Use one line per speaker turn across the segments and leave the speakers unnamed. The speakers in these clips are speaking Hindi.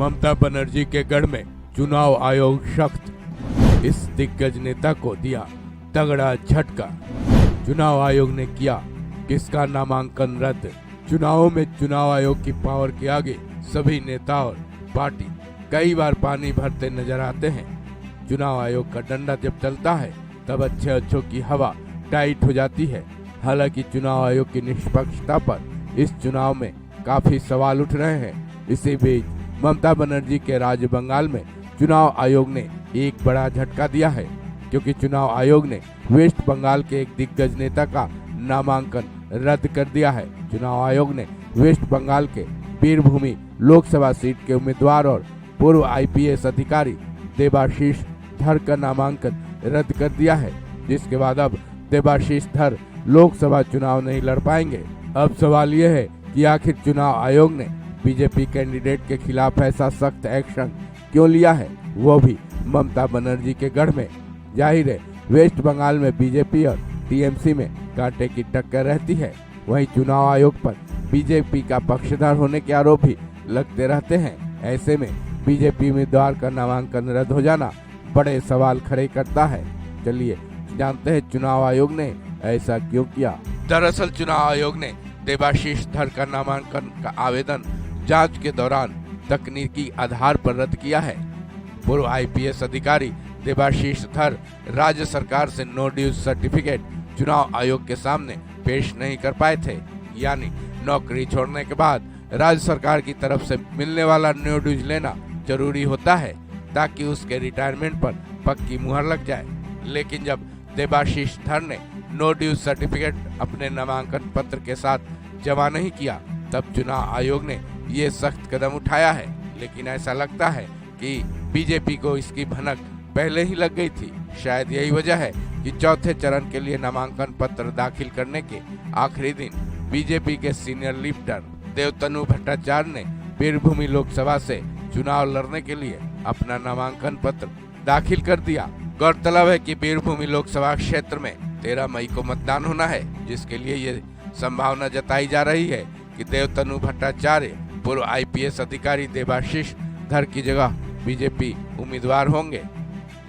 ममता बनर्जी के गढ़ में चुनाव आयोग सख्त, इस दिग्गज नेता को दिया तगड़ा झटका। चुनाव आयोग ने किया किसका नामांकन रद्द। चुनावों में चुनाव आयोग की पावर के आगे सभी नेता और पार्टी कई बार पानी भरते नजर आते हैं। चुनाव आयोग का डंडा जब चलता है तब अच्छों की हवा टाइट हो जाती है। हालांकि चुनाव आयोग की निष्पक्षता पर इस चुनाव में काफी सवाल उठ रहे हैं। इसी बीच ममता बनर्जी के राज्य बंगाल में चुनाव आयोग ने एक बड़ा झटका दिया है, क्योंकि चुनाव आयोग ने वेस्ट बंगाल के एक दिग्गज नेता का नामांकन रद्द कर दिया है। चुनाव आयोग ने वेस्ट बंगाल के बीरभूमि लोकसभा सीट के उम्मीदवार और पूर्व आईपीएस अधिकारी देबाशीष धर का नामांकन रद्द कर दिया है, जिसके बाद अब देबाशीष धर लोकसभा चुनाव नहीं लड़ पाएंगे। अब सवाल यह है कि आखिर चुनाव आयोग ने बीजेपी कैंडिडेट के खिलाफ ऐसा सख्त एक्शन क्यों लिया है, वो भी ममता बनर्जी के गढ़ में। जाहिर है वेस्ट बंगाल में बीजेपी और टीएमसी में कांटे की टक्कर रहती है। वहीं चुनाव आयोग पर बीजेपी का पक्षधर होने के आरोप भी लगते रहते हैं। ऐसे में बीजेपी उम्मीदवार का नामांकन रद्द हो जाना बड़े सवाल खड़े करता है। चलिए जानते हैं चुनाव आयोग ने ऐसा क्यों किया। दरअसल चुनाव आयोग ने देबाशीष धर का नामांकन का आवेदन जांच के दौरान तकनीकी आधार पर रद्द किया है। पूर्व आईपीएस अधिकारी देबाशीष धर राज्य सरकार से नो ड्यूज सर्टिफिकेट चुनाव आयोग के सामने पेश नहीं कर पाए थे। यानी नौकरी छोड़ने के बाद राज्य सरकार की तरफ से मिलने वाला नो ड्यूज लेना जरूरी होता है, ताकि उसके रिटायरमेंट पर पक्की मुहर लग जाए। लेकिन जब देबाशीष धर ने नो ड्यूज सर्टिफिकेट अपने नामांकन पत्र के साथ जमा नहीं किया, तब चुनाव आयोग ने ये सख्त कदम उठाया है। लेकिन ऐसा लगता है कि बीजेपी को इसकी भनक पहले ही लग गई थी। शायद यही वजह है कि चौथे चरण के लिए नामांकन पत्र दाखिल करने के आखिरी दिन बीजेपी के सीनियर लीडर देवतनु भट्टाचार्य ने बीरभूमि लोकसभा से चुनाव लड़ने के लिए अपना नामांकन पत्र दाखिल कर दिया। गौरतलब है कि बीरभूमि लोकसभा क्षेत्र में 13 मई को मतदान होना है, जिसके लिए ये संभावना जताई जा रही है कि देवतनु भट्टाचार्य पूर्व आईपीएस अधिकारी देबाशीष धर की जगह बीजेपी उम्मीदवार होंगे।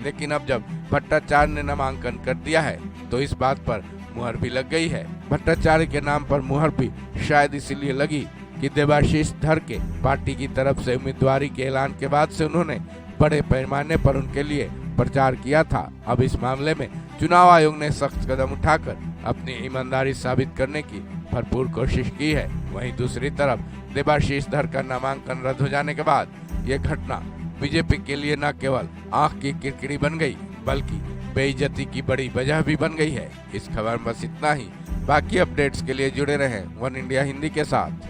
लेकिन अब जब भट्टाचार्य ने नामांकन कर दिया है तो इस बात पर मुहर भी लग गई है। भट्टाचार्य के नाम पर मुहर भी शायद इसीलिए लगी कि देबाशीष धर के पार्टी की तरफ से उम्मीदवारी के ऐलान के बाद से उन्होंने बड़े पैमाने पर उनके लिए प्रचार किया था। अब इस मामले में चुनाव आयोग ने सख्त कदम उठाकर अपनी ईमानदारी साबित करने की भरपूर कोशिश की है। वहीं दूसरी तरफ देबाशीष धर का नामांकन रद्द हो जाने के बाद ये घटना बीजेपी के लिए न केवल आंख की किरकिरी बन गई, बल्कि बेइज्जती की बड़ी वजह भी बन गई है। इस खबर में बस इतना ही। बाकी अपडेट्स के लिए जुड़े रहें वन इंडिया हिंदी के साथ।